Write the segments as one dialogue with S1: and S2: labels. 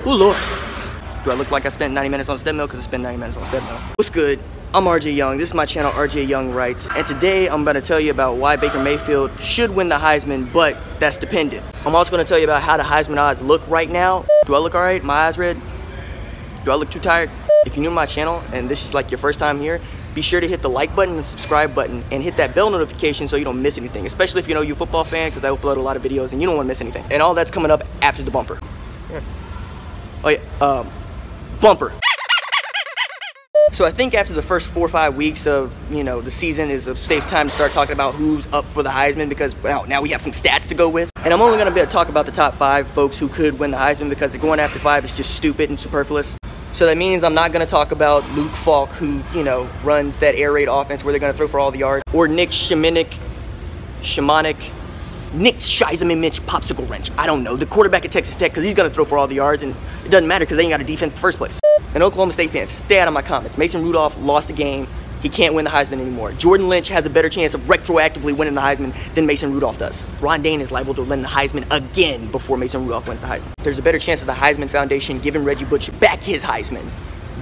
S1: Oh Lord. Do I look like I spent 90 minutes on step milk? Because I spent 90 minutes on step milk. What's good? I'm RJ Young. This is my channel, RJ Young Writes. And today I'm going to tell you about why Baker Mayfield should win the Heisman, but that's dependent. I'm also going to tell you about how the Heisman odds look right now. Do I look alright? My eyes red? Do I look too tired? If you're new to my channel and this is like your first time here, be sure to hit the like button and subscribe button and hit that bell notification so you don't miss anything, especially if you're a football fan, because I upload a lot of videos and you don't want to miss anything. And all that's coming up after the bumper. Oh yeah, bumper. So I think after the first 4 or 5 weeks of, the season is a safe time to start talking about who's up for the Heisman, because well, now we have some stats to go with. And I'm only going to be able to talk about the top 5 folks who could win the Heisman, because going after 5 is just stupid and superfluous. So that means I'm not going to talk about Luke Falk, who, runs that air raid offense where they're going to throw for all the yards, or Nick Shimonic, Nick Scheizman-Mitch Popsicle Wrench. I don't know. The quarterback at Texas Tech, because he's going to throw for all the yards, and it doesn't matter because they ain't got a defense in the first place. And Oklahoma State fans, stay out of my comments. Mason Rudolph lost the game. He can't win the Heisman anymore. Jordan Lynch has a better chance of retroactively winning the Heisman than Mason Rudolph does. Ron Dane is liable to win the Heisman again before Mason Rudolph wins the Heisman. There's a better chance of the Heisman Foundation giving Reggie Bush back his Heisman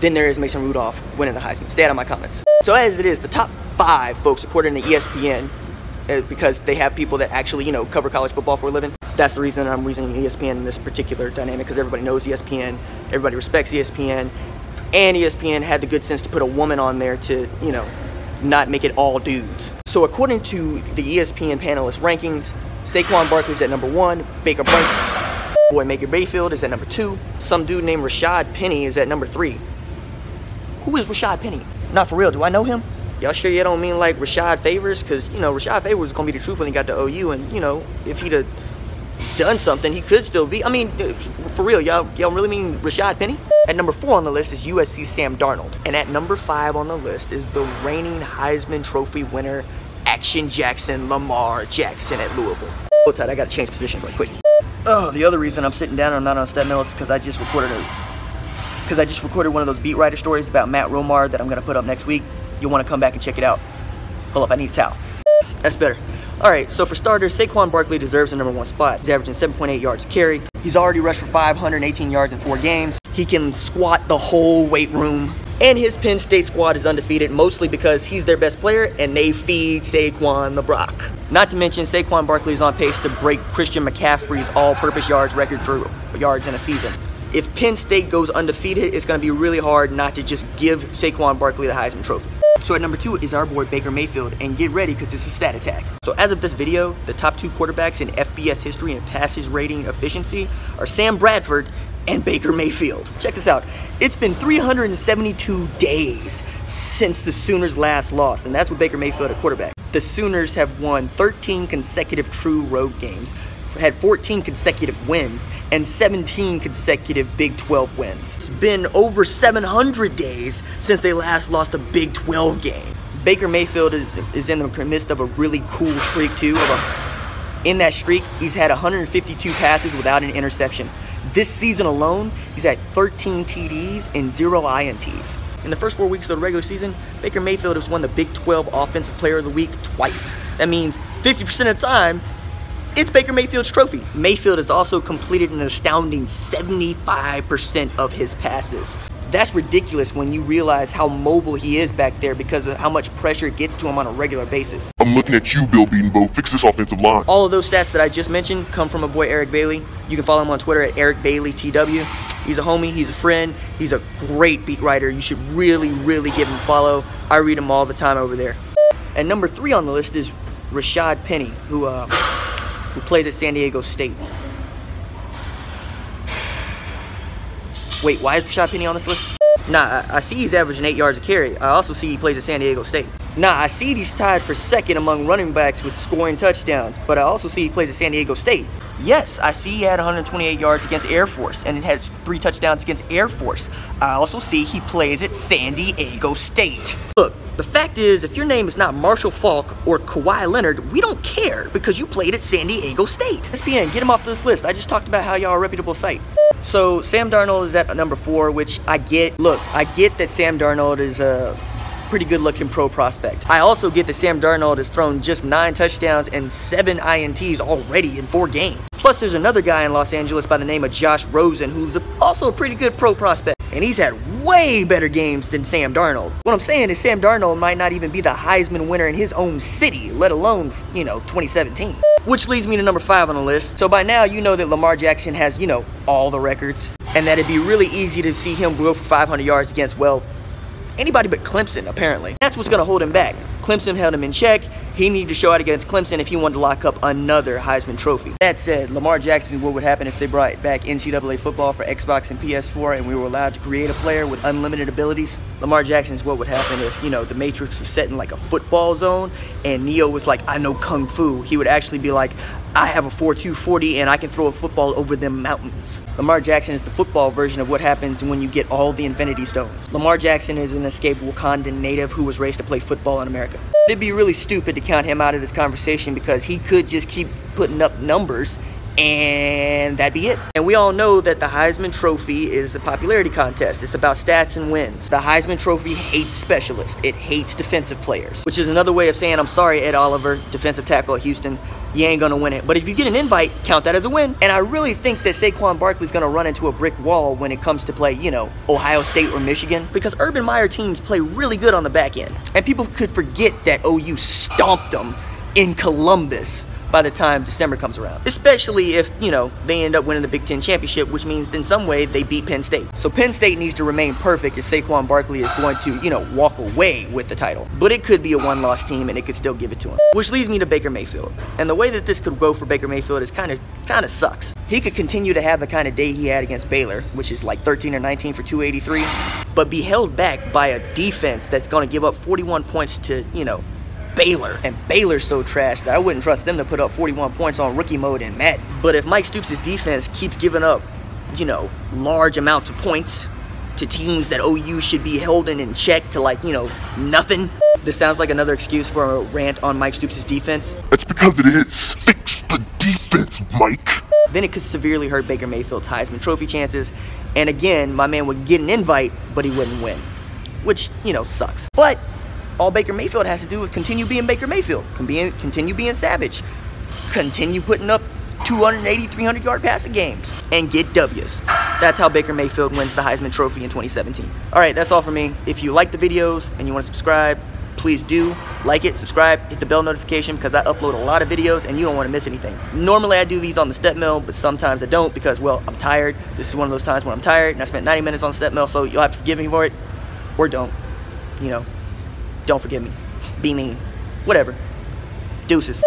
S1: than there is Mason Rudolph winning the Heisman. Stay out of my comments. So as it is, the top 5 folks, according to ESPN, because they have people that actually, cover college football for a living. That's the reason I'm using ESPN in this particular dynamic, because everybody knows ESPN, everybody respects ESPN, and ESPN had the good sense to put a woman on there to, not make it all dudes. So according to the ESPN panelist rankings, Saquon Barkley's at number 1, Baker Mayfield is at number 2, some dude named Rashad Penny is at number 3. Who is Rashad Penny? Not for real, do I know him? Y'all sure you don't mean like Rashad Favors? Because, Rashad Favors was going to be the truth when he got to OU, and, if he'd have done something, he could still be. I mean, for real, y'all really mean Rashad Penny? At number 4 on the list is USC Sam Darnold. And at number 5 on the list is the reigning Heisman Trophy winner, Action Jackson Lamar Jackson at Louisville. Hold tight, I got to change positions right quick. Oh, the other reason I'm sitting down and I'm not on step mill is because I just recorded one of those beat writer stories about Matt Romar that I'm going to put up next week. You'll want to come back and check it out. Hold up, I need a towel. That's better. Alright, so for starters, Saquon Barkley deserves the number 1 spot. He's averaging 7.8 yards a carry. He's already rushed for 518 yards in 4 games. He can squat the whole weight room. And his Penn State squad is undefeated, mostly because he's their best player and they feed Saquon the Brock. Not to mention, Saquon Barkley is on pace to break Christian McCaffrey's all-purpose yards record for yards in a season. If Penn State goes undefeated, it's going to be really hard not to just give Saquon Barkley the Heisman Trophy. So at number 2 is our boy Baker Mayfield, and get ready because it's a stat attack. So as of this video, the top 2 quarterbacks in FBS history and passes rating efficiency are Sam Bradford and Baker Mayfield. Check this out. It's been 372 days since the Sooners last lost, and that's with Baker Mayfield at quarterback. The Sooners have won 13 consecutive true road games, had 14 consecutive wins, and 17 consecutive Big 12 wins. It's been over 700 days since they last lost a Big 12 game. Baker Mayfield is in the midst of a really cool streak too. In that streak, he's had 152 passes without an interception. This season alone, he's had 13 TDs and 0 INTs. In the first 4 weeks of the regular season, Baker Mayfield has won the Big 12 Offensive Player of the Week twice. That means 50% of the time, it's Baker Mayfield's trophy. Mayfield has also completed an astounding 75% of his passes. That's ridiculous when you realize how mobile he is back there because of how much pressure it gets to him on a regular basis.
S2: I'm looking at you, Bill Bedenbow. Fix this offensive line.
S1: All of those stats that I just mentioned come from my boy Eric Bailey. You can follow him on Twitter at EricBaileyTW. He's a homie, he's a friend, he's a great beat writer. You should really give him a follow. I read him all the time over there. And number 3 on the list is Rashad Penny, who plays at San Diego State. Wait, why is Rashad Penny on this list? Nah, I see he's averaging 8 yards a carry. I also see he plays at San Diego State. Nah, I see he's tied for 2nd among running backs with scoring touchdowns, but I also see he plays at San Diego State. Yes, I see he had 128 yards against Air Force, and it had 3 touchdowns against Air Force. I also see he plays at San Diego State. Look, the fact is, if your name is not Marshall Faulk or Kawhi Leonard, we don't care because you played at San Diego State. ESPN, get him off this list. I just talked about how y'all are a reputable site. So Sam Darnold is at number 4, which I get. Look, I get that Sam Darnold is a pretty good looking pro prospect. I also get that Sam Darnold has thrown just 9 touchdowns and 7 INTs already in 4 games. Plus, Plus, there's another guy in Los Angeles by the name of Josh Rosen, who's also a pretty good pro prospect. And he's had way better games than Sam Darnold. What I'm saying is Sam Darnold might not even be the Heisman winner in his own city, let alone, 2017. Which leads me to number 5 on the list. So by now, you know that Lamar Jackson has, all the records. And that it'd be really easy to see him go for 500 yards against, well, anybody but Clemson, apparently. That's what's going to hold him back. Clemson held him in check. He needed to show out against Clemson if he wanted to lock up another Heisman Trophy. That said, Lamar Jackson is what would happen if they brought back NCAA football for Xbox and PS4 and we were allowed to create a player with unlimited abilities. Lamar Jackson is what would happen if, the Matrix was set in like a football zone and Neo was like, I know Kung Fu. He would actually be like, I have a 4.2 40 and I can throw a football over them mountains. Lamar Jackson is the football version of what happens when you get all the Infinity Stones. Lamar Jackson is an escaped Wakandan native who was raised to play football in America. It'd be really stupid to count him out of this conversation because he could just keep putting up numbers and that'd be it. And we all know that the Heisman Trophy is a popularity contest. It's about stats and wins. The Heisman Trophy hates specialists. It hates defensive players, which is another way of saying, I'm sorry, Ed Oliver, defensive tackle at Houston. You ain't gonna win it. But if you get an invite, count that as a win. And I really think that Saquon Barkley's gonna run into a brick wall when it comes to play, Ohio State or Michigan. Because Urban Meyer teams play really good on the back end. And people could forget that OU stomped them in Columbus by the time December comes around. Especially if, they end up winning the Big Ten championship, which means in some way they beat Penn State. So Penn State needs to remain perfect if Saquon Barkley is going to, walk away with the title. But it could be a one-loss team and it could still give it to him. Which leads me to Baker Mayfield. And the way that this could go for Baker Mayfield is kind of sucks. He could continue to have the kind of day he had against Baylor, which is like 13 or 19 for 283, but be held back by a defense that's going to give up 41 points to, Baylor. And Baylor's so trash that I wouldn't trust them to put up 41 points on rookie mode in Madden. But if Mike Stoops' defense keeps giving up, large amounts of points to teams that OU should be holding in check to nothing. This sounds like another excuse for a rant on Mike Stoops' defense.
S2: That's because it is. Fix the defense, Mike.
S1: Then it could severely hurt Baker Mayfield's Heisman Trophy chances. And again, my man would get an invite, but he wouldn't win. Which, sucks. But all Baker Mayfield has to do is continue being Baker Mayfield, continue being savage, continue putting up 280, 300-yard passing games, and get W's. That's how Baker Mayfield wins the Heisman Trophy in 2017. All right, that's all for me. If you like the videos and you want to subscribe, please do like it, subscribe, hit the bell notification because I upload a lot of videos and you don't want to miss anything. Normally I do these on the step mill, but sometimes I don't because, well, I'm tired. This is one of those times when I'm tired and I spent 90 minutes on the step mill, so you'll have to forgive me for it, or don't. Don't forgive me. Be mean. Whatever. Deuces.